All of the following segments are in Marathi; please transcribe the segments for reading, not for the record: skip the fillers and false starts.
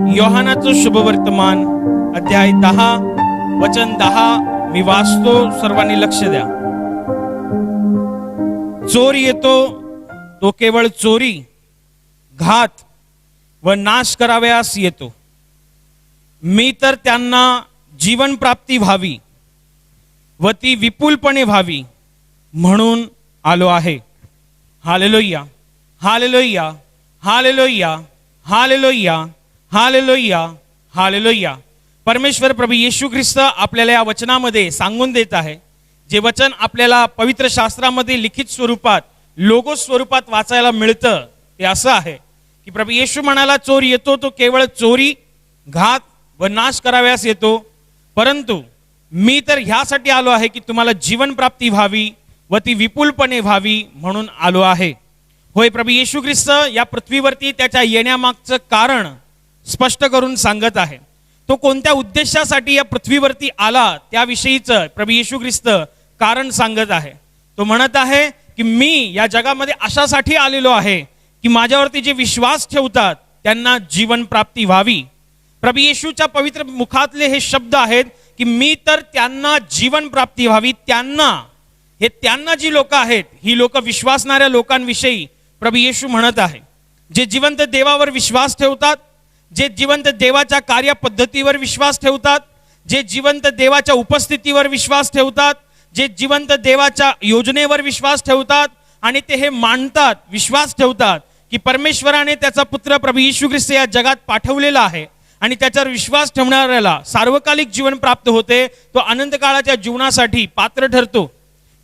योहानाचं शुभवर्तमान अध्याय 10 वचन 10 मी वाचतो, सर्वांनी लक्ष द्या. चोर येतो तो केवळ चोरी, घात व नाश करावयास येतो. मी तर त्यांना जीवन प्राप्ती व्हावी व ती विपुलपणे व्हावी म्हणून आलो आहे. Hallelujah, hallelujah, hallelujah, hallelujah, hallelujah, hallelujah. परमेश्वर प्रभू येशू ख्रिस्त आपल्याला या वचनामध्ये सांगून देत आहे. जे वचन आपल्याला पवित्र शास्त्रामध्ये लिखित स्वरूपात, लोगोस स्वरूपात वाचायला मिळतं ते असं आहे की प्रभू येशू म्हणाला, चोर येतो तो केवळ चोरी, घात व नाश कराव्यास येतो, परंतु मी तर ह्यासाठी आलो आहे की तुम्हाला जीवन प्राप्ती व्हावी व ती विपुलपणे व्हावी म्हणून आलो आहे. होय, प्रभू येशू ख्रिस्त या पृथ्वीवरती त्याच्या येण्यामागचं कारण स्पष्ट करून सांगत आहे. तो कोणत्या उद्देशासाठी या पृथ्वीवरती आला त्याविषयीचं प्रभू येशू ख्रिस्त कारण सांगत आहे. तो म्हणत आहे की मी या जगामध्ये अशासाठी आलेलो आहे की माझ्यावरती जे विश्वास ठेवतात त्यांना जीवन प्राप्ती व्हावी. प्रभू येशूच्या पवित्र मुखातले हे शब्द आहेत की मी तर त्यांना जीवन प्राप्ती व्हावी. त्यांना जी लोक आहेत, ही लोक विश्वासणाऱ्या लोकांविषयी प्रभू येशू म्हणत आहे. जे जिवंत देवावर विश्वास ठेवतात, जे जिवंत देवाच्या कार्यपद्धतीवर विश्वास ठेवतात, जे जिवंत देवाच्या उपस्थितीवर विश्वास ठेवतात, जे जिवंत देवाच्या योजनेवर विश्वास ठेवतात आणि ते हे मानतात, विश्वास ठेवतात की परमेश्वराने त्याचा पुत्र प्रभू येशू ख्रिस्त या जगात पाठवलेला आहे आणि त्याच्यावर विश्वास ठेवणाऱ्याला सार्वकालिक जीवन प्राप्त होते, तो अनंत काळाच्या जीवनासाठी पात्र ठरतो.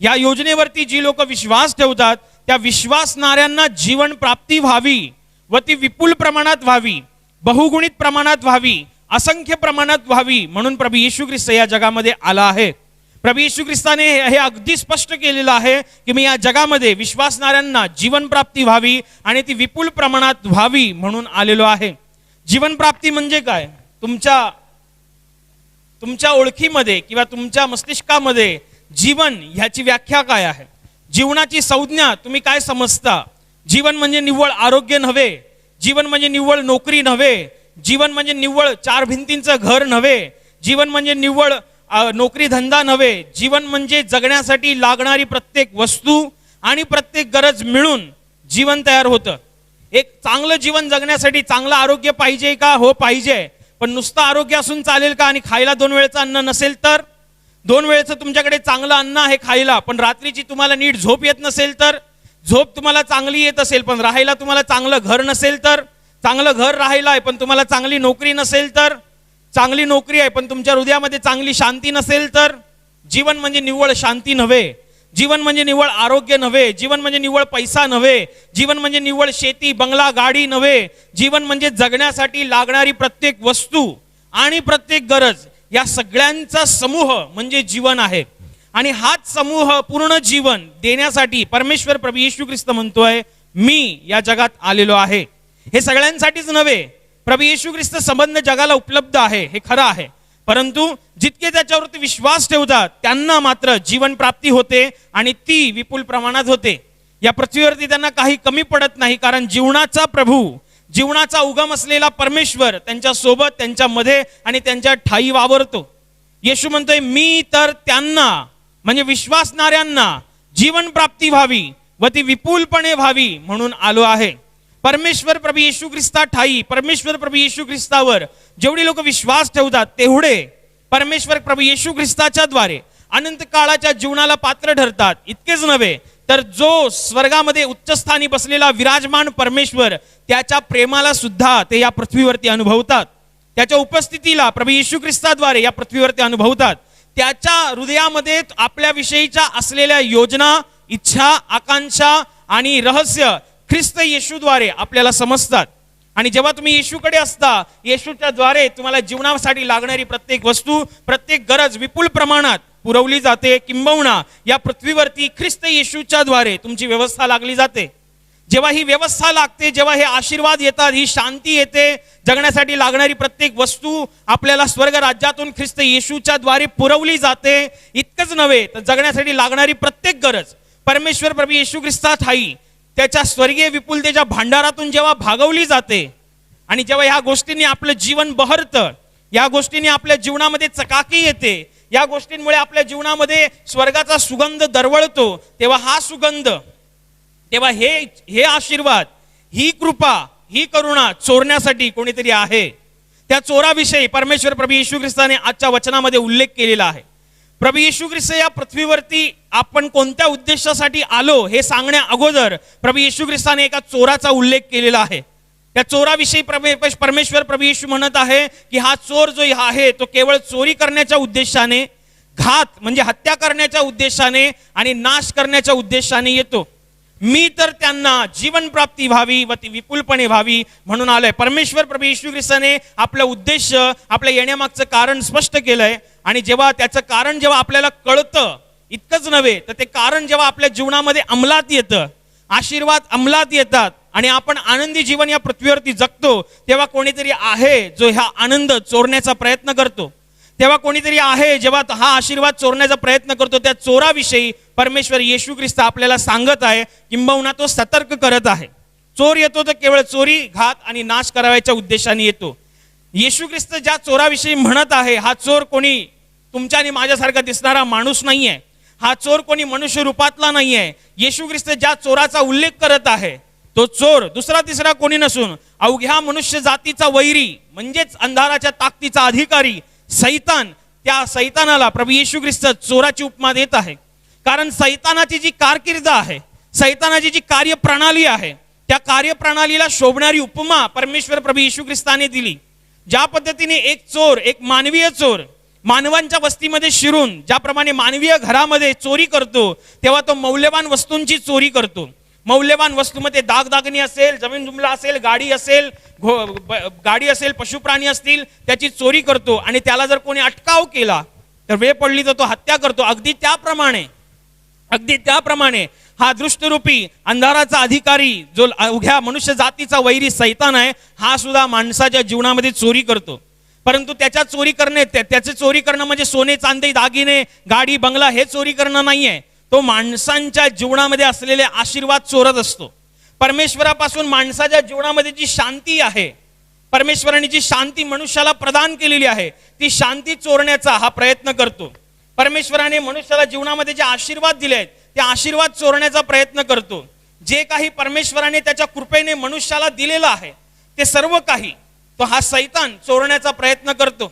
या योजनेवरती जी लोक विश्वास ठेवतात त्या विश्वासणाऱ्यांना जीवन प्राप्ती व्हावी व ती विपुल प्रमाणात व्हावी, बहुगुणित प्रमाणात व्हावी, असंख्य प्रमाणात व्हावी म्हणून प्रभू येशू ख्रिस्त या जगामध्ये आला आहे. प्रभू येशू ख्रिस्ताने हे अगदी स्पष्ट केलेलं आहे की मी या जगामध्ये विश्वासणाऱ्यांना जीवन प्राप्ती व्हावी आणि ती विपुल प्रमाणात व्हावी म्हणून आलेलो आहे. जीवन प्राप्ती म्हणजे काय? तुमच्या ओळखीमध्ये किंवा तुमच्या मस्तिष्कामध्ये जीवन ह्याची व्याख्या काय आहे? जीवनाची संज्ञा तुम्ही काय समजता? जीवन म्हणजे निव्वळ आरोग्य नव्हे, जीवन म्हणजे निव्वळ नोकरी नव्हे, जीवन म्हणजे निव्वळ चार भिंतींचं घर नव्हे, जीवन म्हणजे निव्वळ नोकरी धंदा नव्हे. जीवन म्हणजे जगण्यासाठी लागणारी प्रत्येक वस्तू आणि प्रत्येक गरज मिळून जीवन तयार होतं. एक चांगलं जीवन जगण्यासाठी चांगलं आरोग्य पाहिजे का? हो, पाहिजे. पण नुसतं आरोग्य असून चालेल का? आणि खायला 2 वेळचं अन्न नसेल तर? 2 वेळचं तुमच्याकडे चांगलं अन्न आहे खायला, पण रात्रीची तुम्हाला नीट झोप येत नसेल तर? झोप तुम्हाला चांगली येत असेल पण राहायला तुम्हाला चांगलं घर नसेल तर? चांगलं घर राहायला आहे पण तुम्हाला चांगली नोकरी नसेल तर? चांगली नोकरी आहे पण तुमच्या हृदयामध्ये चांगली शांती नसेल तर? जीवन म्हणजे निव्वळ शांती नव्हे, जीवन म्हणजे निव्वळ आरोग्य नव्हे, जीवन म्हणजे निव्वळ पैसा नव्हे, जीवन म्हणजे निव्वळ शेती बंगला गाडी नव्हे. जीवन म्हणजे जगण्यासाठी लागणारी प्रत्येक वस्तू आणि प्रत्येक गरज, या सगळ्यांचा समूह म्हणजे जीवन आहे. आणि हाच समूह पूर्ण जीवन देण्यासाठी परमेश्वर प्रभू येशू ख्रिस्त म्हणतोय, मी या जगात आलेलो आहे. हे सगळ्यांसाठीच नव्हे, प्रभू येशू ख्रिस्त संबंध जगाला उपलब्ध आहे हे खरं आहे, परंतु जितके त्याच्यावरती विश्वास ठेवतात त्यांना मात्र जीवन प्राप्ती होते आणि ती विपुल प्रमाणात होते. या पृथ्वीवरती त्यांना काही कमी पडत नाही, कारण जीवनाचा प्रभू, जीवनाचा उगम असलेला परमेश्वर त्यांच्या सोबत, त्यांच्या मध्ये आणि त्यांच्या ठाई वावरतो. येशू म्हणतोय, मी तर त्यांना म्हणजे विश्वासणाऱ्यांना जीवन प्राप्ती व्हावी व ती विपुलपणे व्हावी म्हणून आलो आहे. परमेश्वर प्रभू येशू ख्रिस्ता ठाई, परमेश्वर प्रभू येशू ख्रिस्तावर जेवढी लोक विश्वास ठेवतात तेवढे परमेश्वर प्रभू येशू ख्रिस्ताच्या द्वारे अनंत काळाच्या जीवनाला पात्र ठरतात. इतकेच नव्हे तर जो स्वर्गामध्ये उच्चस्थानी बसलेला विराजमान परमेश्वर, त्याच्या प्रेमाला सुद्धा ते या पृथ्वीवरती अनुभवतात. त्याच्या उपस्थितीला प्रभू येशू ख्रिस्ताद्वारे या पृथ्वीवरती अनुभवतात. त्याच्या हृदयामध्ये आपल्या विषयीच्या असलेल्या योजना, इच्छा, आकांक्षा आणि रहस्य ख्रिस्त येशूद्वारे आपल्याला समजतात. आणि जेव्हा तुम्ही येशूकडे असता, येशूच्या द्वारे तुम्हाला जीवनासाठी लागणारी प्रत्येक वस्तू, प्रत्येक गरज विपुल प्रमाणात पुरवली जाते. किंबहुना या पृथ्वीवरती ख्रिस्त येशूच्या द्वारे तुमची व्यवस्था लागली जाते. जेव्हा ही व्यवस्था लागते, जेव्हा हे आशीर्वाद येतात, ही शांती येते, जगण्यासाठी लागणारी प्रत्येक वस्तू आपल्याला स्वर्ग राज्यातून ख्रिस्त येशूच्या द्वारे पुरवली जाते. इतकंच नव्हे तर जगण्यासाठी लागणारी प्रत्येक गरज परमेश्वर प्रभू येशू ख्रिस्ता ठाई त्याच्या स्वर्गीय विपुलतेच्या भांडारातून जेव्हा भागवली जाते, आणि जेव्हा ह्या गोष्टींनी आपलं जीवन बहरतं, या गोष्टींनी आपल्या जीवनामध्ये चकाकी येते, या गोष्टींमुळे आपल्या जीवनामध्ये स्वर्गाचा सुगंध दरवळतो, तेव्हा हा सुगंध, तेव्हा हे आशीर्वाद, ही कृपा, ही करुणा चोरण्यासाठी कोणीतरी आहे. त्या चोराविषयी परमेश्वर प्रभू येशू ख्रिस्ताने आजच्या वचनामध्ये उल्लेख केलेला आहे. प्रभू येशू ख्रिस्त या पृथ्वीवरती आपण कोणत्या उद्देशासाठी आलो हे सांगण्या अगोदर प्रभू येशू ख्रिस्ताने एका चोराचा उल्लेख केलेला आहे. त्या चोराविषयी परमेश्वर प्रभू येशू म्हणत आहे की हा चोर जो आहे तो केवळ चोरी करण्याच्या उद्देशाने, घात म्हणजे हत्या करण्याच्या उद्देशाने आणि नाश करण्याच्या उद्देशाने येतो. मी तर त्यांना जीवन प्राप्ती व्हावी व ती विपुलपणे व्हावी म्हणून आलोय. परमेश्वर प्रभू येशू ख्रिस्ताने आपलं उद्देश, आपल्या येण्यामागचं कारण स्पष्ट केलंय. आणि जेव्हा त्याचं कारण जेव्हा आपल्याला कळतं, इतकंच नव्हे तर ते कारण जेव्हा आपल्या जीवनामध्ये अंमलात येतं, आशीर्वाद अंमलात येतात आणि आपण आनंदी जीवन या पृथ्वीवरती जगतो, तेव्हा कोणीतरी आहे जो हा आनंद चोरण्याचा प्रयत्न करतो. तेव्हा कोणीतरी आहे जेव्हा हा आशीर्वाद चोरण्याचा प्रयत्न करतो. त्या चोराविषयी परमेश्वर येशू ख्रिस्त आपल्याला सांगत आहे, किंबहुना तो सतर्क करत आहे. चोर येतो तर केवळ चोरी, घात आणि नाश करावयाच्या उद्देशाने येतो. येशू ख्रिस्त ज्या चोराविषयी म्हणत आहे, हा चोर कोणी तुमच्या आणि माझ्यासारखा दिसणारा माणूस नाहीये, हा चोर कोणी मनुष्य रूपातला नाहीये. येशू ख्रिस्त ज्या चोराचा उल्लेख करत आहे तो चोर दुसरा तिसरा कोणी नसून अवघ्या मनुष्य जातीचा वैरी, म्हणजेच अंधाराच्या ताकदीचा अधिकारी सैतान. त्या सैतानाला प्रभू येशू ख्रिस्त चोराची उपमा देत आहे. कारण सैतानाची जी कारकीर्द आहे, सैतानाची जी कार्यप्रणाली आहे, त्या कार्यप्रणालीला शोभणारी उपमा परमेश्वर प्रभू येशू ख्रिस्ताने दिली. ज्या पद्धतीने एक चोर, एक मानवीय चोर मानवांच्या वस्तीमध्ये शिरून ज्याप्रमाणे मानवीय घरामध्ये चोरी करतो, तेव्हा तो मौल्यवान वस्तूंची चोरी करतो. मौल्यवान वस्तूमध्ये दागदागिने असेल, जमीन जुमला असेल, गाडी असेल, पशुप्राणी असतील, त्याची चोरी करतो. आणि त्याला जर कोणी अटकाव केला तर वेळ पडली तर तो हत्या करतो. अगदी त्याप्रमाणे हा दृष्टरूपी अंधाराचा अधिकारी जो अवघ्या मनुष्य जातीचा वैरी सैतान आहे, हा सुद्धा माणसाच्या जीवनामध्ये चोरी करतो. परंतु त्याची चोरी करणं म्हणजे सोने चांदी दागिने गाडी बंगला हे चोरी करणं नाहीये. तो माणसांच्या जीवनामध्ये असलेले आशीर्वाद चोरत असतो. परमेश्वरापासून माणसाच्या जीवनामध्ये जी शांती आहे, परमेश्वराने जी शांती मनुष्याला प्रदान केलेली आहे, ती शांती चोरण्याचा हा प्रयत्न करतो. परमेश्वराने मनुष्याला जीवनामध्ये जे आशीर्वाद दिले आहेत ते आशीर्वाद चोरण्याचा प्रयत्न करतो. जे काही परमेश्वराने त्याच्या कृपेने मनुष्याला दिलेलं आहे ते सर्व काही तो हा सैतान चोरण्याचा प्रयत्न करतो.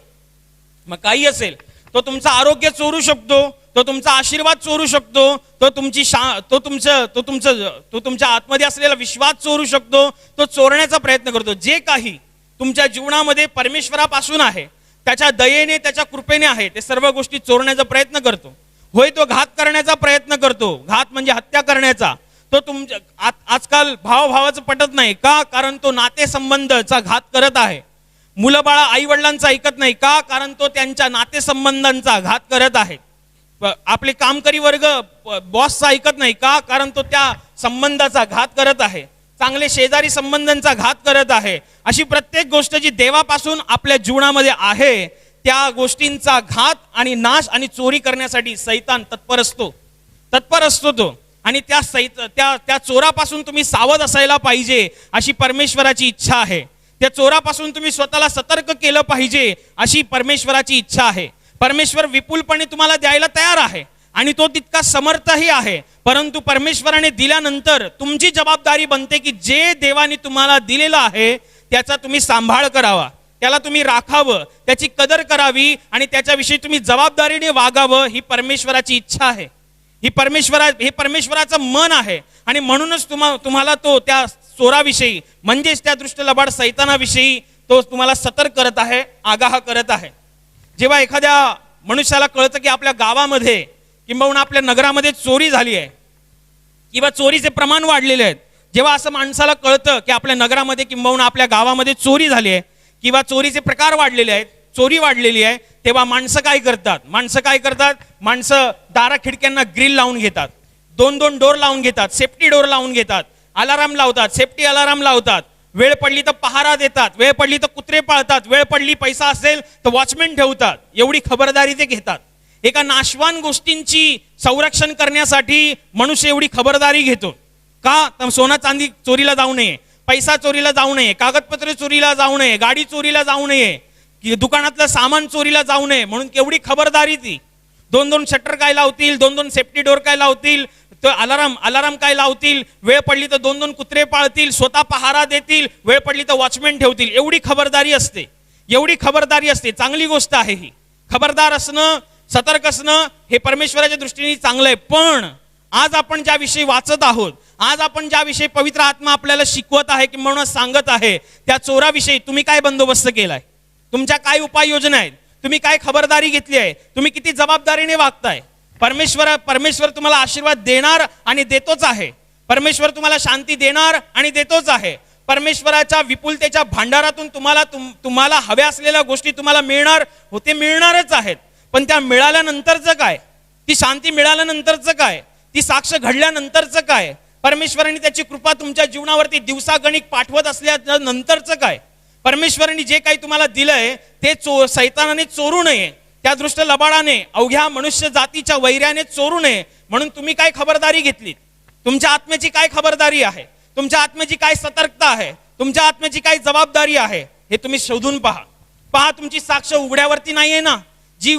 मग काही असेल, तो तुमचं आरोग्य चोरू शकतो, तो तुमचा आशीर्वाद चोरू शकतो, तो तुमच्या आतमध्ये असलेला विश्वास चोरू शकतो, तो चोरण्याचा प्रयत्न करतो. जे काही तुमच्या जीवनामध्ये परमेश्वरापासून आहे, त्याच्या दयेने त्याच्या कृपेने आहे, ते सर्व गोष्टी चोरण्याचा प्रयत्न करतो. होय तो घात करण्याचा प्रयत्न करतो, घात म्हणजे हत्या करण्याचा. तो तुमच्या आजकाल भावाचं पटत नाही का? कारण तो नातेसंबंधचा घात करत आहे. मुलं बाळा आई वडिलांचा ऐकत नाही का? कारण तो त्यांच्या नातेसंबंधांचा घात करत आहे. आपले कामकरी वर्ग बॉसचा ऐकत नाही का? कारण तो त्या संबंधाचा घात करत आहे. चांगले शेजारी संबंधांचा घात करत आहे. अशी प्रत्येक गोष्ट जी देवापासून आपल्या जीवनामध्ये आहे, त्या गोष्टींचा घात आणि नाश आणि चोरी करण्यासाठी सैतान तत्पर असतो तो. आणि त्या चोरापासून तुम्ही सावध असायला पाहिजे अशी परमेश्वराची इच्छा आहे. त्या चोरापासून तुम्ही स्वतःला सतर्क केलं पाहिजे अशी परमेश्वराची इच्छा आहे. परमेश्वर विपुलपणे तुम्हाला द्यायला तयार आहे आणि तो तितका समर्थही आहे. परंतु परमेश्वराने दिल्यानंतर तुमची जबाबदारी बनते की जे देवाने तुम्हाला दिलेलं आहे त्याचा तुम्ही सांभाळ करावा, त्याला तुम्ही राखावं, त्याची कदर करावी आणि त्याच्याविषयी तुम्ही जबाबदारीने वागावं. ही परमेश्वराची इच्छा आहे, हे परमेश्वराचं मन आहे. आणि म्हणूनच तुम्हाला तो त्या चोराविषयी म्हणजेच त्या दृष्ट लबाड सैतानाविषयी तो तुम्हाला सतर्क करत आहे, आगाह करत आहे. जेव्हा एखाद्या मनुष्याला कळतं की आपल्या गावामध्ये किंबहुना आपल्या नगरामध्ये चोरी झाली आहे किंवा चोरीचे प्रमाण वाढलेले आहेत, जेव्हा असं माणसाला कळतं की आपल्या नगरामध्ये किंबहुना आपल्या गावामध्ये चोरी झाली आहे किंवा चोरीचे प्रकार वाढलेले आहेत, चोरी वाढलेली आहे, तेव्हा माणसं काय करतात? माणसं दारा खिडक्यांना ग्रिल लावून घेतात, 2-2 डोर लावून घेतात, सेफ्टी डोर लावून घेतात, अलाराम लावतात, सेफ्टी अलाराम लावतात. वेळ पडली तर पहारा देतात, वेळ पडली तर कुत्रे पाळतात, वेळ पडली पैसा असेल तर वॉचमॅन ठेवतात. एवढी खबरदारी ते घेतात. एका नाशवान गोष्टींची संरक्षण करण्यासाठी मनुष्य एवढी खबरदारी घेतो का? तर सोना चांदी चोरीला जाऊ नये, पैसा चोरीला जाऊ नये, कागदपत्र चोरीला जाऊ नये, गाडी चोरीला जाऊ नये, की दुकानातलं सामान चोरीला जाऊ नये, म्हणून केवढी खबरदारी ती. 2-2 शटर काय लावतील, 2-2 सेफ्टी डोर काय लावतील, तो अलाराम काय लावतील, वेळ पडली तर 2-2 कुत्रे पाळतील, स्वतः पहारा देतील, वेळ पडली तर वॉचमॅन ठेवतील. एवढी खबरदारी असते, एवढी खबरदारी असते. चांगली गोष्ट आहे ही. खबरदार असणं, सतर्क असणं हे परमेश्वराच्या दृष्टीने चांगलं आहे. पण आज आपण ज्या विषयी वाचत आहोत, आज आपण ज्या विषयी पवित्र आत्मा आपल्याला शिकवत आहे की म्हणून सांगत आहे, त्या चोराविषयी तुम्ही काय बंदोबस्त केलाय, तुमच्या काय उपाययोजना आहेत, तुम्ही काय खबरदारी घेतली आहे, तुम्ही किती जबाबदारीने वागताय. परमेश्वर तुम्हाला आशीर्वाद देणार आणि देतोच आहे. परमेश्वर तुम्हाला शांती देणार आणि देतोच आहे. परमेश्वराच्या विपुलतेच्या भांडारातून तुम्हाला हव्या असलेल्या गोष्टी तुम्हाला मिळणार होते, मिळणारच आहेत. पण त्या मिळाल्यानंतरचं काय, ती शांती मिळाल्यानंतरचं काय, ती साक्ष घडल्यानंतरचं काय, परमेश्वराने त्याची कृपा तुमच्या जीवनावरती दिवसागणिक पाठवत असल्याच्या नंतरचं काय, परमेश्वराने जे काही तुम्हाला दिलंय ते सैतानाने चोरू नये, त्या दृष्ट लबाडाने, अवघ्या मनुष्य जातीच्या वैर्याने चोरू नये, म्हणून तुम्ही काय खबरदारी घेतली, तुमच्या आत्म्याची काय खबरदारी आहे, तुमच्या आत्म्याची काय सतर्कता आहे, तुमच्या आत्म्याची काय जबाबदारी आहे, हे तुम्ही शोधून पहा. तुमची साक्ष उघड्यावरती नाहीये ना. जी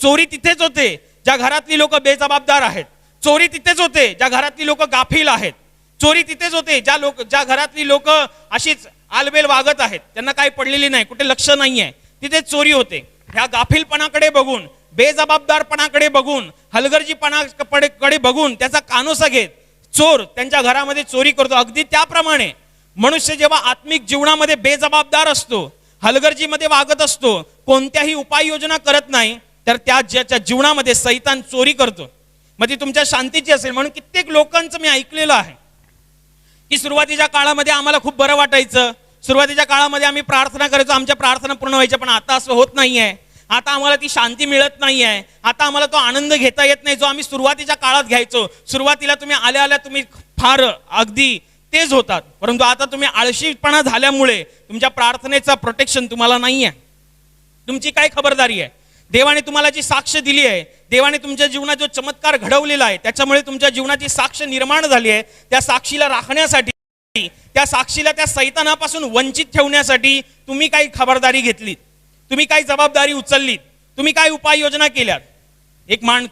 चोरी तिथेच होते ज्या घरातली लोक बेजबाबदार आहेत, चोरी तिथेच होते ज्या घरातली लोक गाफील आहेत, चोरी तिथेच होते ज्या घरातली लोक अशीच आलबेल वागत आहेत, त्यांना काही पडलेली नाही, कुठे लक्ष नाहीये, तिथेच चोरी होते. ह्या गाफीलपणाकडे बघून, बेजबाबदारपणाकडे बघून, हलगर्जीपणाकडे बघून त्याचा कानोसा घेत चोर त्यांच्या घरामध्ये चोरी करतो. अगदी त्याप्रमाणे मनुष्य जेव्हा आत्मिक जीवनामध्ये बेजबाबदार असतो, हलगर्जीमध्ये वागत असतो, कोणत्याही उपाययोजना करत नाही, तर ज्याच्या जीवनामध्ये सैतान चोरी करतो. मग ती तुमच्या शांतीची असेल. म्हणून कित्येक लोकांचं मी ऐकलेलं आहे की सुरुवातीच्या काळामध्ये आम्हाला खूप बरं वाटायचं, सुरुवातीच्या काळामध्ये आम्ही प्रार्थना करायचो, आमच्या प्रार्थना पूर्ण व्हायच्या, पण आता असं होत नाहीये. आता आम्हाला ती शांती मिळत नाहीये, आता आम्हाला तो आनंद घेता येत नाही जो आम्ही सुरुवातीच्या काळात घ्यायचो. सुरुवातीला तुम्ही आल्या तुम्ही फार अगदी तेज होतात, परंतु आता तुम्ही आळशीपणा झाल्यामुळे तुमच्या प्रार्थनेचा प्रोटेक्शन तुम्हाला नाहीये. तुमची काय खबरदारी आहे? देवाने तुम्हाला जी साक्ष दिली आहे, देवाने तुमच्या जीवनात जो चमत्कार घडवलेला आहे, त्याच्यामुळे तुमच्या जीवनाची साक्ष निर्माण झाली आहे. त्या साक्षीला राखण्यासाठी, त्या साक्षीला त्या सैतानापासून वंचित ठेवण्यासाठी तुम्ही काही खबरदारी घेतलीत, तुम्ही काही जबाबदारी उचललीत, तुम्ही काय उपाययोजना केल्यात.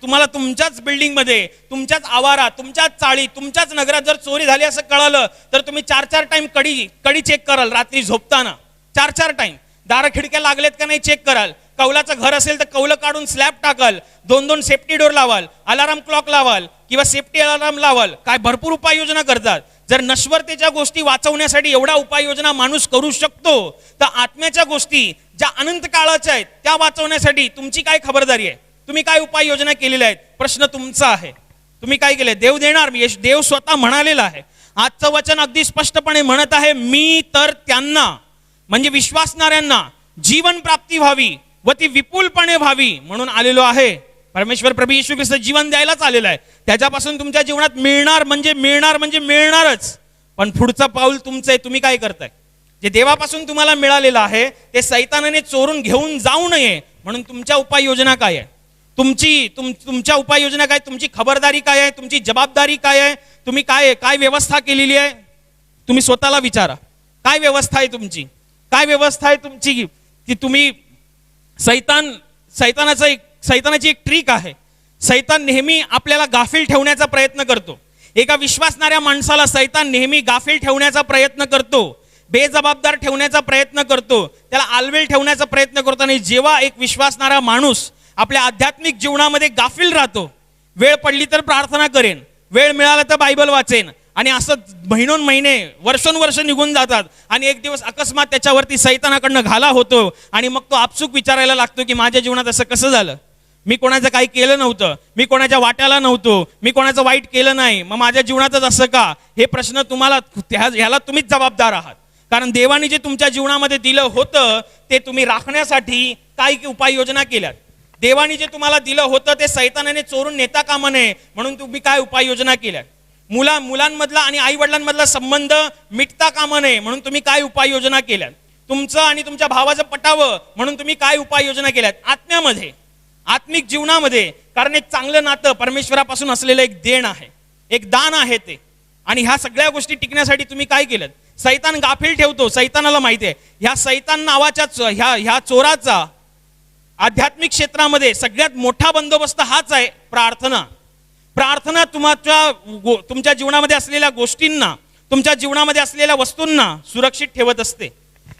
तुम्हाला तुमच्याच बिल्डिंगमध्ये, तुमच्याच आवारात, तुमच्याच चाळीत, तुमच्याच नगरात जर चोरी झाली असं कळालं तर तुम्ही 4-4 टाइम कडी चेक कराल. रात्री झोपताना 4-4 टाइम दार खिडक्या लागलेत का नाही चेक कराल. कौलाचं घर असेल तर कौलं काढून स्लॅब टाकाल, 2-2 सेफ्टी डोर लावाल, अलाराम क्लॉक लावाल किंवा सेफ्टी अलाराम लावाल. काय भरपूर उपाययोजना करतात. जर नश्वरतेच्या गोष्टी वाचवण्यासाठी एवढा उपाययोजना माणूस करू शकतो, तर आत्म्याच्या गोष्टी ज्या अनंत काळाच्या आहेत त्या वाचवण्यासाठी तुमची काय खबरदारी आहे? तुम्ही काय उपाययोजना केलेल्या आहेत? प्रश्न तुमचा आहे. तुम्ही काय केलंय? देव देणार. देव स्वतः म्हणालेला आहे. आजचं वचन अगदी स्पष्टपणे म्हणत आहे, मी तर त्यांना म्हणजे विश्वासणाऱ्यांना जीवन प्राप्ती व्हावी व ती विपुलपणे व्हावी म्हणून आलेलो आहे. परमेश्वर प्रभू येशू ख्रिस्त जीवन द्यायलाच आलेला आहे. त्याच्यापासून तुमच्या जीवनात मिळणार म्हणजे मिळणारच. पण पुढचं पाऊल तुमचं आहे. तुम्ही काय करताय? जे देवापासून तुम्हाला मिळालेलं आहे ते सैतानाने चोरून घेऊन जाऊ नये म्हणून तुमच्या उपाययोजना काय आहे? तुमच्या उपाययोजना काय? तुमची खबरदारी काय आहे? तुमची जबाबदारी काय आहे? तुम्ही काय व्यवस्था केलेली आहे? तुम्ही स्वतःला विचारा. काय व्यवस्था आहे तुमची? काय व्यवस्था आहे तुमची? की तुम्ही सैतानाची एक ट्रिक आहे. सैतान नेहमी आपल्याला गाफील ठेवण्याचा प्रयत्न करतो. एका विश्वासणाऱ्या माणसाला सैतान नेहमी गाफील ठेवण्याचा प्रयत्न करतो, बेजबाबदार ठेवण्याचा प्रयत्न करतो, त्याला आलवेल ठेवण्याचा प्रयत्न करतो. आणि जेव्हा एक विश्वासणारा माणूस आपल्या आध्यात्मिक जीवनामध्ये गाफील राहतो, वेळ पडली तर प्रार्थना करेन, वेळ मिळाला तर बायबल वाचेन, आणि असं महिने वर्षोनवर्ष निघून जातात, आणि एक दिवस अकस्मात त्याच्यावरती सैतानाकडनं घाला होतो, आणि मग तो आपसुक विचारायला लागतो की माझ्या जीवनात असं कसं झालं? मी कोणाचं काही केलं नव्हतं, मी कोणाच्या वाट्याला नव्हतो, मी कोणाचं वाईट केलं नाही, मग माझ्या जीवनातच असं का? हे प्रश्न तुम्हाला, ह्याला तुम्हीच जबाबदार आहात. कारण देवाने जे तुमच्या जीवनामध्ये दिलं होतं ते तुम्ही राखण्यासाठी काय उपाययोजना केल्यात. देवाने जे तुम्हाला दिलं होतं ते सैतानाने चोरून नेता कामा नये म्हणून तुम्ही काय उपाययोजना केल्यात. मुलांमधला आणि आई वडिलांमधला संबंध मिटता कामा नये म्हणून तुम्ही काय उपाययोजना केल्यात. तुमचं आणि तुमच्या भावाचं पटावं म्हणून तुम्ही काय उपाययोजना केल्यात. आत्म्यामध्ये, आत्मिक जीवनामध्ये, कारण एक चांगलं नातं परमेश्वरापासून असलेलं एक देण आहे, एक दान आहे ते. आणि ह्या सगळ्या गोष्टी टिकण्यासाठी तुम्ही काय केलं? सैतान गाफील ठेवतो. सैतानाला माहिती आहे ह्या सैतान नावाच्या ह्या चोराचा आध्यात्मिक क्षेत्रामध्ये सगळ्यात मोठा बंदोबस्त हाच आहे, प्रार्थना. प्रार्थना तुमच्या जीवनामध्ये असलेल्या गोष्टींना, तुमच्या जीवनामध्ये असलेल्या वस्तूंना सुरक्षित ठेवत असते.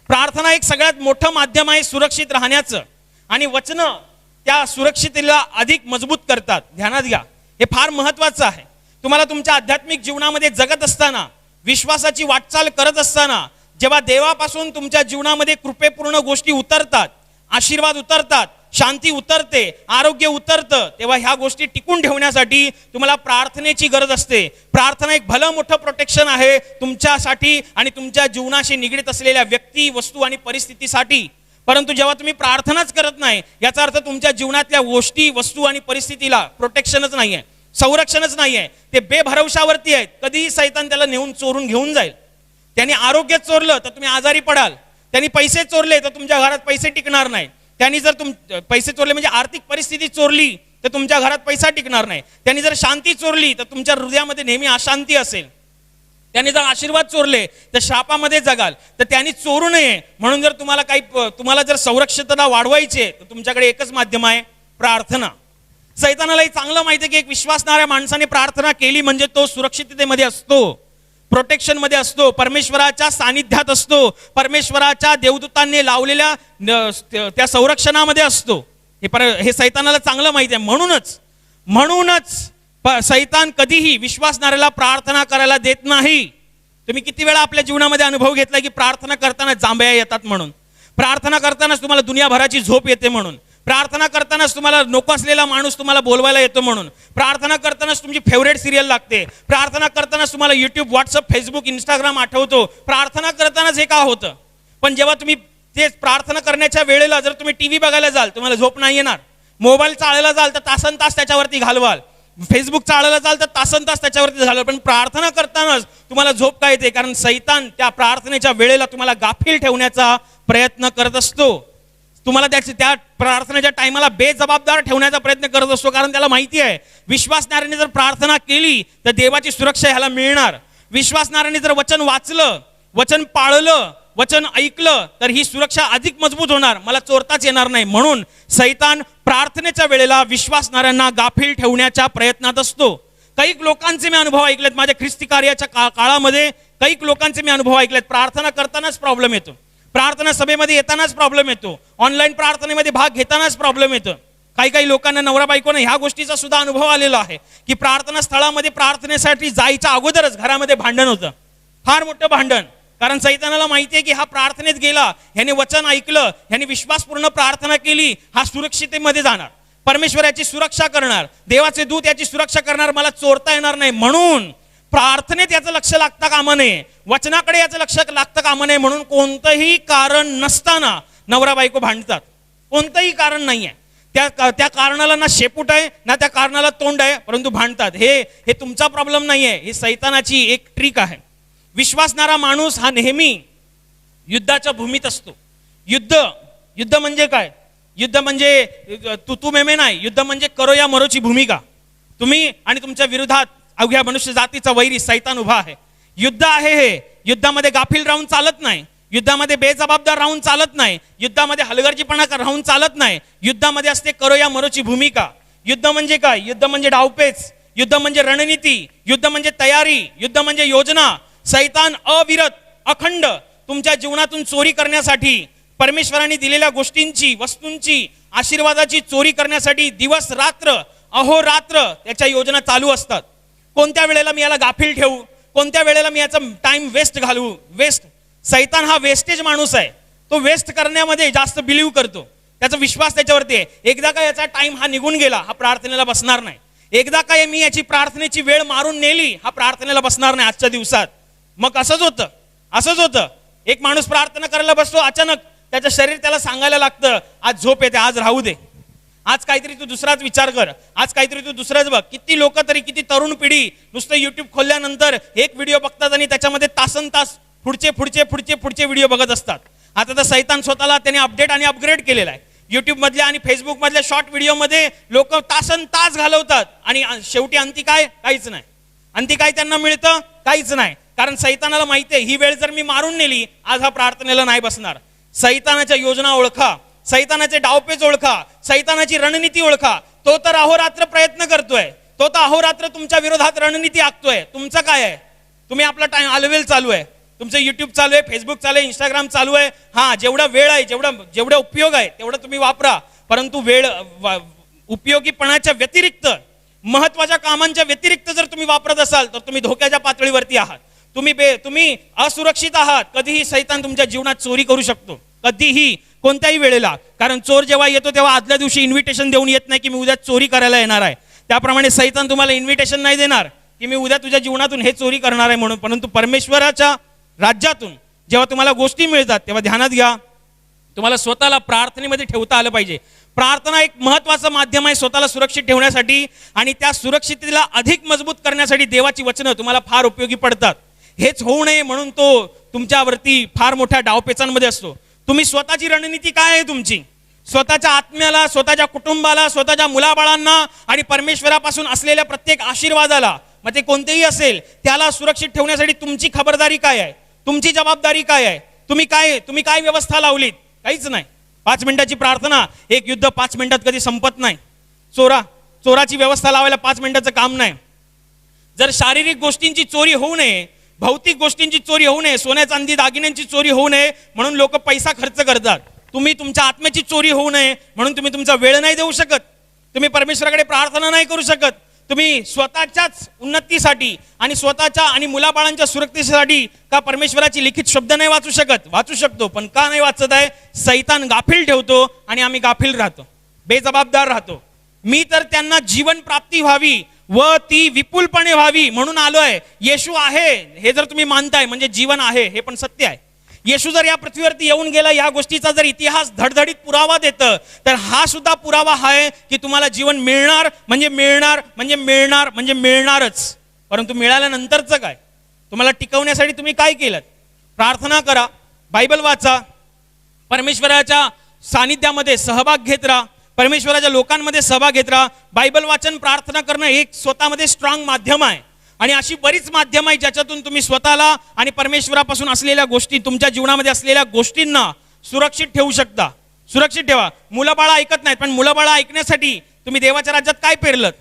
प्रार्थना एक सगळ्यात मोठं माध्यम आहे सुरक्षित राहण्याचं, आणि वचनं त्या सुरक्षितेला अधिक मजबूत करतात. ध्यानात घ्या, हे फार महत्वाचं आहे. तुम्हाला तुमच्या आध्यात्मिक जीवनामध्ये जगत असताना, विश्वासाची वाटचाल करत असताना, जेव्हा देवापासून तुमच्या जीवनामध्ये कृपेपूर्ण गोष्टी उतरतात, आशीर्वाद उतरतात, शांती उतरते, आरोग्य उतरतं, तेव्हा ह्या गोष्टी टिकून ठेवण्यासाठी तुम्हाला प्रार्थनेची गरज असते. प्रार्थना एक भलं मोठं प्रोटेक्शन आहे तुमच्यासाठी आणि तुमच्या जीवनाशी निगडीत असलेल्या व्यक्ती, वस्तू आणि परिस्थितीसाठी. परंतु जेव्हा तुम्ही प्रार्थनाच करत नाही, याचा अर्थ तुमच्या जीवनातल्या गोष्टी, वस्तू आणि परिस्थितीला प्रोटेक्शनच नाहीये, संरक्षणच नाहीये. ते बेभरवशावरती आहेत. कधीही सैतान त्याला नेऊन चोरून घेऊन जाईल. त्यांनी आरोग्य चोरलं तर तुम्ही आजारी पडाल. त्यांनी पैसे चोरले तर तुमच्या घरात पैसे टिकणार नाही. त्यांनी जर पैसे चोरले म्हणजे आर्थिक परिस्थिती चोरली तर तुमच्या घरात पैसा टिकणार नाही. त्यांनी जर शांती चोरली तर तुमच्या हृदयामध्ये नेहमी अशांती असेल. त्यांनी जर आशीर्वाद चोरले तर शापामध्ये जगाल. तर त्यांनी चोरू नये म्हणून जर तुम्हाला जर संरक्षितता वाढवायची आहे तर तुमच्याकडे एकच माध्यम आहे, प्रार्थना. सैतानालाही चांगलं माहिती आहे की एक विश्वासणाऱ्या माणसाने प्रार्थना केली म्हणजे तो सुरक्षिततेमध्ये असतो, प्रोटेक्शन मध्ये असतो, परमेश्वराच्या सानिध्यात असतो, परमेश्वराच्या देवदूतांनी लावलेल्या त्या संरक्षणामध्ये असतो. हे सैतानाला चांगलं माहिती आहे. म्हणूनच सैतान कधीही विश्वासणाऱ्याला प्रार्थना करायला देत नाही. तुम्ही किती वेळा आपल्या जीवनामध्ये अनुभव घेतला की प्रार्थना करताना जांभया येतात म्हणून, प्रार्थना करतानाच तुम्हाला दुनियाभराची झोप येते म्हणून, प्रार्थना करतानाच तुम्हाला नको असलेला माणूस तुम्हाला बोलवायला येतो म्हणून, प्रार्थना करतानाच तुमची फेवरेट सिरियल लागते, प्रार्थना करतानाच तुम्हाला युट्यूब, व्हॉट्सअप, फेसबुक, इंस्टाग्राम आठवतो. प्रार्थना करतानाच हे का होतं? पण जेव्हा तुम्ही तेच प्रार्थना करण्याच्या वेळेला जर तुम्ही टीव्ही बघायला जाल तुम्हाला झोप नाही येणार. मोबाईल चाळायला जाल तर तासन तास त्याच्यावरती घालवाल. फेसबुक चाळायला जाल तर तासन तास त्याच्यावरती घालवाल. पण प्रार्थना करतानाच तुम्हाला झोप का येते? कारण सैतान त्या प्रार्थनेच्या वेळेला तुम्हाला गाफील ठेवण्याचा प्रयत्न करत असतो. तुम्हाला त्या प्रार्थनेच्या टायमाला बेजबाबदार ठेवण्याचा प्रयत्न करत असतो. कारण त्याला माहिती आहे विश्वासणाऱ्याने जर प्रार्थना केली तर देवाची सुरक्षा ह्याला मिळणार. विश्वासणाऱ्याने जर वचन वाचलं, वचन पाळलं, वचन ऐकलं तर ही सुरक्षा अधिक मजबूत होणार, मला चोरताच येणार नाही. म्हणून सैतान प्रार्थनेच्या वेळेला विश्वासणाऱ्यांना गाफील ठेवण्याच्या प्रयत्नात असतो. काही लोकांचे मी अनुभव ऐकलेत माझ्या ख्रिस्ती कार्याच्या काळामध्ये. काही लोकांचे मी अनुभव ऐकलेत प्रार्थना करतानाच प्रॉब्लेम येतो, प्रार्थना सभेमध्ये येतानाच प्रॉब्लेम येतो, ऑनलाईन प्रार्थनेमध्ये भाग घेतानाच प्रॉब्लेम येतो. काही लोकांना नवरा बायकोने ह्या गोष्टीचा सुद्धा अनुभव आलेला आहे की प्रार्थना स्थळामध्ये प्रार्थनेसाठी जायच्या अगोदरच घरामध्ये भांडण होतं, फार मोठं भांडण. कारण सैतानाला माहिती आहे की हा प्रार्थनेत गेला, ह्याने वचन ऐकलं, ह्याने विश्वासपूर्ण प्रार्थना केली, हा सुरक्षितेमध्ये जाणार, परमेश्वराची सुरक्षा करणार, देवाचे दूत याची सुरक्षा करणार, मला चोरता येणार नाही. म्हणून प्रार्थनेत याचं लक्ष लागता कामा नये, वचनाकडे याचं लक्ष लागतं कामा नये. म्हणून कोणतंही कारण नसताना नवरा बायको भांडतात. कोणतंही कारण नाहीये, त्या कारणाला ना शेपूट आहे ना त्या कारणाला तोंड आहे, परंतु भांडतात. हे तुमचा प्रॉब्लेम नाहीये, ही सैतानाची एक ट्रिक आहे. विश्वासणारा माणूस हा नेहमी युद्धाच्या भूमीत असतो. युद्ध म्हणजे काय? युद्ध म्हणजे तू मेमे नाही. युद्ध म्हणजे करो या मरोची भूमिका. तुम्ही आणि तुमच्या विरोधात अवघ्या मनुष्य जातीचा वैरी सैतान उभा आहे. युद्ध आहे हे. युद्धामध्ये गाफील राहून चालत नाही, युद्धामध्ये बेजबाबदार राहून चालत नाही, युद्धामध्ये हलगर्जीपणा राहून चालत नाही. युद्धामध्ये असते करो या मरोची भूमिका. युद्ध म्हणजे काय? युद्ध म्हणजे डावपेच, युद्ध म्हणजे रणनीती, युद्ध म्हणजे तयारी, युद्ध म्हणजे योजना. सैतान अविरत अखंड तुमच्या जीवनातून चोरी करण्यासाठी, परमेश्वराने दिलेल्या गोष्टींची, वस्तूंची, आशीर्वादाची चोरी करण्यासाठी दिवस रात्र अहोरात्र त्याच्या योजना चालू असतात. कोणत्या वेळेला मी याला गाफील ठेवू, कोणत्या वेळेला मी याचा टाइम वेस्ट घालवू. सैतान हा वेस्टेज माणूस आहे. तो वेस्ट करण्यामध्ये जास्त बिलीव्ह करतो, त्याचा विश्वास त्याच्यावरती आहे. एकदा का याचा टाइम हा निघून गेला, हा प्रार्थनेला बसणार नाही. एकदा काय मी याची प्रार्थनेची वेळ मारून नेली, हा प्रार्थनेला बसणार नाही आजच्या दिवसात. मग असंच होतं. एक माणूस प्रार्थना करायला बसतो, अचानक त्याचं शरीर त्याला सांगायला लागतं आज झोप येते, आज राहू दे, आज काहीतरी तू दुसराच विचार कर, आज काहीतरी तू दुसराच बघ. किती लोक तरी, किती तरुण पिढी नुसतं युट्यूब खोलल्यानंतर एक व्हिडिओ बघतात आणि त्याच्यामध्ये तासन तास पुढचे व्हिडिओ बघत असतात. आता तर सैतान स्वतःला त्याने अपडेट आणि अपग्रेड केलेला आहे. युट्यूब मधल्या आणि फेसबुक मधल्या शॉर्ट व्हिडिओमध्ये लोक तासन तास घालवतात आणि शेवटी अंती काय? काहीच नाही. अंती काय त्यांना मिळतं? काहीच नाही. कारण सैतानाला माहिती आहे ही वेळ जर मी मारून नेली, आज हा प्रार्थनेला नाही बसणार. सैतानाच्या योजना ओळखा, सैतानाचे डावपेच ओळखा, सैतानाची रणनीती ओळखा. तो तर अहोरात्र प्रयत्न करतोय, तो तर अहोरात्र तुमच्या विरोधात रणनीती आखतोय. तुमचं काय आहे? तुम्ही आपला टाइम आलवेल चालू आहे, तुमचं युट्यूब चालू आहे, फेसबुक चालू आहे, इंस्टाग्राम चालू आहे. हा, जेवढा वेळ आहे, जेवढा उपयोग आहे तेवढं तुम्ही वापरा. परंतु वेळ उपयोगीपणाच्या व्यतिरिक्त, महत्वाच्या कामांच्या व्यतिरिक्त जर तुम्ही वापरत असाल तर तुम्ही धोक्याच्या पातळीवरती आहात. तुम्ही असुरक्षित आहात. कधीही सैतान तुमच्या जीवनात चोरी करू शकतो, कधीही, कोणत्याही वेळेला. कारण चोर जेव्हा येतो तेव्हा आदल्या दिवशी इन्व्हिटेशन देऊन येत नाही की मी उद्या चोरी करायला येणार आहे. त्याप्रमाणे सैतान तुम्हाला इन्व्हिटेशन नाही देणार की मी उद्या तुझ्या जीवनातून हे चोरी करणार आहे म्हणून. परंतु परमेश्वराच्या राज्यातून जेव्हा तुम्हाला गोष्टी मिळतात तेव्हा ध्यानात घ्या, तुम्हाला स्वतःला प्रार्थनेमध्ये ठेवता आलं पाहिजे. प्रार्थना एक महत्वाचं माध्यम आहे स्वतःला सुरक्षित ठेवण्यासाठी, आणि त्या सुरक्षिततेला अधिक मजबूत करण्यासाठी देवाची वचनं तुम्हाला फार उपयोगी पडतात. हेच होऊ नये म्हणून तो तुमच्यावरती फार मोठ्या डावपेचांमध्ये असतो. तुम्ही स्वतःची रणनीती काय आहे तुमची? स्वतःच्या आत्म्याला, स्वतःच्या कुटुंबाला, स्वतःच्या मुलाबाळांना आणि परमेश्वरापासून असलेल्या प्रत्येक आशीर्वादाला, मग ते कोणतेही असेल, त्याला सुरक्षित ठेवण्यासाठी तुमची खबरदारी काय आहे? तुमची जबाबदारी काय आहे? तुम्ही काय व्यवस्था लावलीत? काहीच नाही. 5 मिनिटाची प्रार्थना, एक युद्ध 5 मिनिटात कधी संपत नाही. चोराची व्यवस्था लावायला 5 मिनिटाचं काम नाही. जर शारीरिक गोष्टींची चोरी होऊ नये, भौतिक गोष्टींची चोरी होऊ नये, सोन्या चांदी दागिन्यांची चोरी होऊ नये म्हणून लोक पैसा खर्च करतात. तुम्ही तुमच्या आत्म्याची चोरी होऊ नये म्हणून तुम्ही तुमचा वेळ नाही देऊ शकत, तुम्ही परमेश्वराकडे प्रार्थना नाही करू शकत. तुम्ही स्वतःच्याच उन्नतीसाठी आणि स्वतःच्या आणि मुलाबाळांच्या सुरक्षेसाठी का परमेश्वराची लिखित शब्द नाही वाचू शकत? वाचू शकतो, पण का नाही वाचत आहे? सैतान गाफील ठेवतो आणि आम्ही गाफील राहतो, बेजबाबदार राहतो. मी तर त्यांना जीवन प्राप्ती व्हावी व ती विपुलपणे व्हावी म्हणून आलोय. येशू आहे हे जर तुम्ही मानताय म्हणजे जीवन आहे, हे पण सत्य आहे. येशू जर या पृथ्वीवरती येऊन गेला, या गोष्टीचा जर इतिहास धडधडीत पुरावा देतं, तर हा सुद्धा पुरावा आहे की तुम्हाला जीवन मिळणार म्हणजे मिळणार म्हणजे मिळणार म्हणजे मिळणारच. परंतु मिळाल्यानंतरचं काय? तुम्हाला टिकवण्यासाठी तुम्ही काय केलं? प्रार्थना करा, बायबल वाचा, परमेश्वराच्या सानिध्यामध्ये सहभाग घेत राहा, परमेश्वराच्या लोकांमध्ये सहभाग घेत राहा. बायबल वाचन, प्रार्थना करणं एक स्वतःमध्ये स्ट्रॉंग माध्यम आहे. आणि अशी बरीच माध्यम आहे ज्याच्यातून तुम्ही स्वतःला आणि परमेश्वरापासून असलेल्या गोष्टी, तुमच्या जीवनामध्ये असलेल्या गोष्टींना सुरक्षित ठेवू शकता. सुरक्षित ठेवा. मुलाबाळा ऐकत नाहीत, पण मुलाबाळा ऐकण्यासाठी तुम्ही देवाच्या राज्यात काय पेरलत?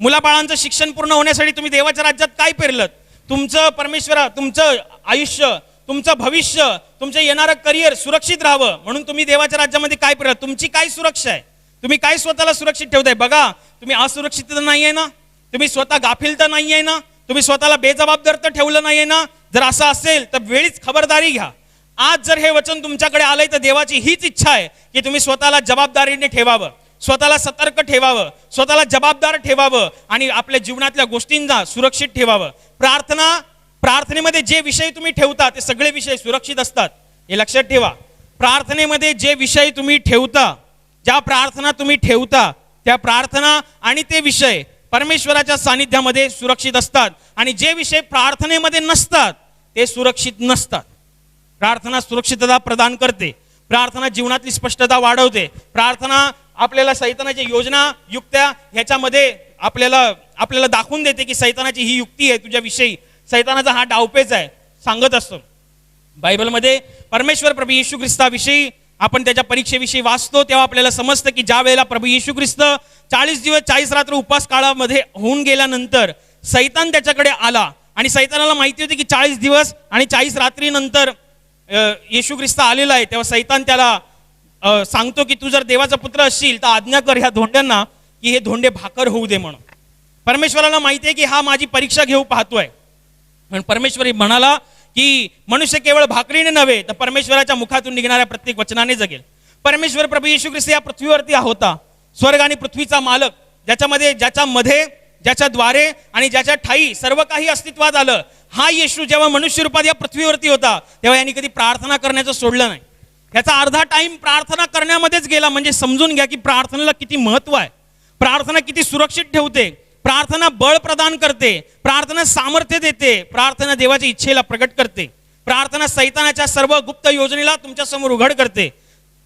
मुलाबाळांचं शिक्षण पूर्ण होण्यासाठी तुम्ही देवाच्या राज्यात काय पेरलत? तुमचं आयुष्य, तुमचं भविष्य, तुमचं येणारं करिअर सुरक्षित राहावं म्हणून तुम्ही देवाच्या राज्यामध्ये काय पेरलं? तुमची काय सुरक्षा आहे? तुम्ही काय स्वतःला सुरक्षित ठेवताय? बघा, तुम्ही असुरक्षित तर नाही आहे ना, तुम्ही स्वतः गाफील तर नाही आहे ना, तुम्ही स्वतःला बेजबाबदार तर ठेवलं नाहीये ना. जर असं असेल तर वेळीच खबरदारी घ्या. आज जर हे वचन तुमच्याकडे आलंय तर देवाची हीच इच्छा आहे की तुम्ही स्वतःला जबाबदारीने ठेवावं, स्वतःला सतर्क ठेवावं, स्वतःला जबाबदार ठेवावं आणि आपल्या जीवनातल्या गोष्टींना सुरक्षित ठेवावं. प्रार्थनेमध्ये जे विषय तुम्ही ठेवता ते सगळे विषय सुरक्षित असतात, हे लक्षात ठेवा. प्रार्थनेमध्ये जे विषय तुम्ही ठेवता, ज्या प्रार्थना तुम्ही ठेवता, त्या प्रार्थना आणि ते विषय परमेश्वराच्या सानिध्यामध्ये सुरक्षित असतात. आणि जे विषय प्रार्थनेमध्ये नसतात ते सुरक्षित नसतात. प्रार्थना सुरक्षितता प्रदान करते, प्रार्थना जीवनातली स्पष्टता वाढवते, प्रार्थना आपल्याला सैतानाच्या योजना, युक्त्या ह्याच्यामध्ये आपल्याला दाखवून देते की सैतानाची ही युक्ती आहे तुझ्याविषयी, सैतानाचा हा डावपेच आहे, सांगत असतो. बायबलमध्ये परमेश्वर प्रभू येशू ख्रिस्ताविषयी आपण त्याच्या परीक्षेविषयी वाचतो तेव्हा आपल्याला समजतं की ज्या वेळेला प्रभू येशू ख्रिस्त 40 दिवस 40 रात्र उपवास काळामध्ये होऊन गेल्यानंतर सैतान त्याच्याकडे आला आणि सैतानाला माहिती होती की 40 दिवस आणि 40 रात्री नंतर येशू ख्रिस्त आलेला आहे. तेव्हा सैतान त्याला सांगतो की तू जर देवाचा पुत्र असशील तर आज्ञा कर ह्या धोंड्यांना की हे धोंडे भाकर होऊ दे म्हणून. परमेश्वराला माहिती आहे की हा माझी परीक्षा घेऊ पाहतोय. पण परमेश्वर म्हणाला की मनुष्य केवळ भाकरीने नव्हे तर परमेश्वराच्या मुखातून निघणाऱ्या प्रत्येक वचनाने जगेल. परमेश्वर प्रभू येशू ख्रिस्त या पृथ्वीवरती होता, स्वर्ग आणि पृथ्वीचा मालक, ज्याच्याद्वारे आणि ज्याच्या ठाई सर्व काही अस्तित्वात आलं. हा येशू जेव्हा मनुष्य रूपात या पृथ्वीवरती होता तेव्हा यांनी कधी प्रार्थना करण्याचं सोडलं नाही. याचा अर्धा टाइम प्रार्थना करण्यामध्येच गेला. म्हणजे समजून घ्या की प्रार्थनेला किती महत्व आहे, प्रार्थना किती सुरक्षित ठेवते, प्रार्थना बळ प्रदान करते, प्रार्थना सामर्थ्य देते, प्रार्थना देवाच्या इच्छेला प्रगट करते, प्रार्थना सैतानाच्या सर्व गुप्त योजनेला तुमच्या समोर उघड करते,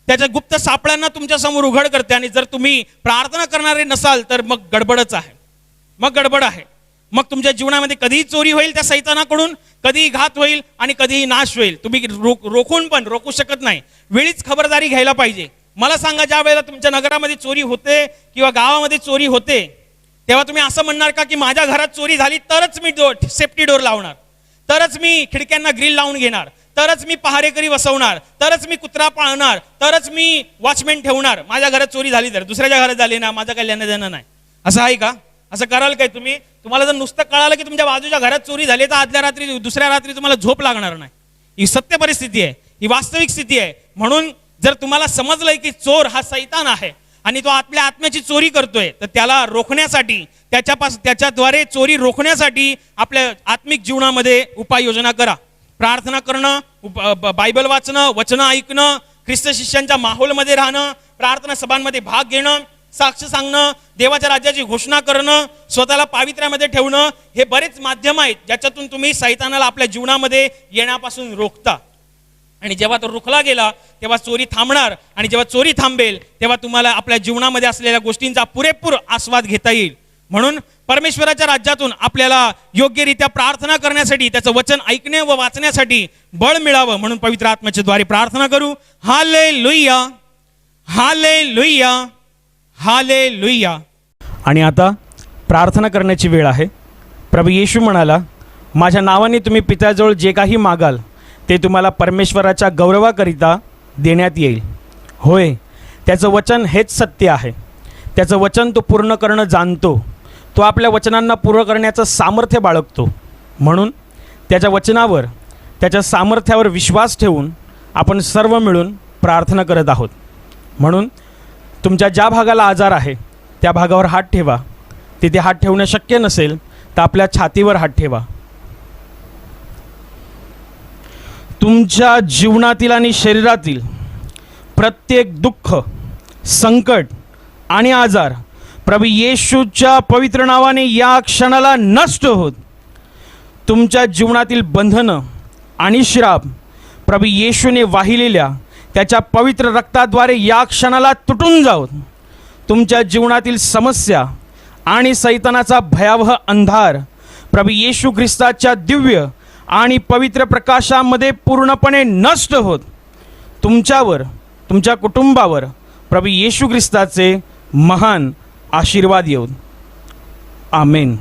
त्याच्या गुप्त सापळ्यांना तुमच्या समोर उघड करते. आणि जर तुम्ही प्रार्थना करणारे नसाल तर मग गडबडच आहे, मग गडबड आहे. मग तुमच्या जीवनामध्ये कधीही चोरी होईल त्या सैतानाकडून, कधीही घात होईल आणि कधीही नाश होईल. तुम्ही रोखून पण रोखू शकत नाही. वेळीच खबरदारी घ्यायला पाहिजे. मला सांगा, ज्या वेळेला तुमच्या नगरामध्ये चोरी होते किंवा गावामध्ये चोरी होते, तेव्हा तुम्ही असं म्हणणार का की माझ्या घरात चोरी झाली तरच मी सेफ्टी डोर लावणार, तरच मी खिडक्यांना ग्रिल लावून घेणार, तरच मी पहारेकरी बसवणार, तरच मी कुत्रा पाळणार, तरच मी वॉचमॅन ठेवणार. माझ्या घरात चोरी झाली तर, दुसऱ्याच्या घरात झाली ना, माझं काही लेणं देणं नाही. असं आहे का? असं कराल काय तुम्ही? तुम्हाला जर नुसतं कळालं की तुमच्या बाजूच्या घरात चोरी झाली तर आदल्या रात्री दुसऱ्या रात्री तुम्हाला झोप लागणार नाही. ही सत्य परिस्थिती आहे, ही वास्तविक स्थिती आहे. म्हणून जर तुम्हाला समजलंय की चोर हा सैतान आहे आणि तो आपल्या आत्म्याची चोरी करतोय, तर त्याला रोखण्यासाठी, त्याच्याद्वारे चोरी रोखण्यासाठी आपल्या आत्मिक जीवनामध्ये उपाययोजना करा. प्रार्थना करणं, बायबल वाचणं, वचनं ऐकणं, ख्रिस्त शिष्यांच्या माहोलमध्ये राहणं, प्रार्थना सभांमध्ये भाग घेणं, साक्ष सांगणं, देवाच्या राज्याची घोषणा करणं, स्वतःला पावित्र्यामध्ये ठेवणं, हे बरेच माध्यम आहेत ज्याच्यातून तुम्ही सैतानाला आपल्या जीवनामध्ये येण्यापासून रोखता. आणि जेव्हा तो रोखला गेला तेव्हा चोरी थांबणार, आणि जेव्हा चोरी थांबेल तेव्हा तुम्हाला आपल्या जीवनामध्ये असलेल्या गोष्टींचा पुरेपूर आस्वाद घेता येईल. म्हणून परमेश्वराच्या राज्यातून आपल्याला योग्यरित्या प्रार्थना करण्यासाठी, त्याचं वचन ऐकणे व वाचण्यासाठी बळ मिळावं म्हणून पवित्र आत्म्याच्या द्वारे प्रार्थना करू. Hallelujah, hallelujah, hallelujah. आणि आता प्रार्थना करण्याची वेळ आहे. प्रभू येशू म्हणाला, माझ्या नावाने तुम्ही पित्याजवळ जे काही मागाल ते तुम्हाला परमेश्वराच्या गौरवाकरिता देण्यात येईल. होय, त्याचं वचन हेच सत्य आहे. त्याचं वचन तो पूर्ण करणं जाणतो. तो आपल्या वचनांना पूर्ण करण्याचं सामर्थ्य बाळगतो. म्हणून त्याच्या वचनावर, त्याच्या सामर्थ्यावर विश्वास ठेवून आपण सर्व मिळून प्रार्थना करत आहोत. म्हणून तुमच्या ज्या भागाला आजार आहे त्या भागावर हात ठेवा. तिथे हात ठेवणं शक्य नसेल तर आपल्या छातीवर हात ठेवा. तुमच्या जीवनातील आणि शरीरातील प्रत्येक दुःख, संकट आणि आजार प्रभू येशूच्या पवित्र नावाने या क्षणाला नष्ट होत. तुमच्या जीवनातील बंधनं आणि श्राप प्रभू येशूने वाहिलेल्या त्याच्या पवित्र रक्ताद्वारे या क्षणाला तुटून जावत. तुमच्या जीवनातील समस्या आणि सैतानाचा भयावह अंधार प्रभू येशू ख्रिस्ताच्या दिव्य आणि पवित्र प्रकाशामध्ये पूर्णपणे नष्ट होत. तुमच्यावर, तुमच्या कुटुंबावर प्रभू येशू ख्रिस्ताचे महान आशीर्वाद येऊ. आमेन.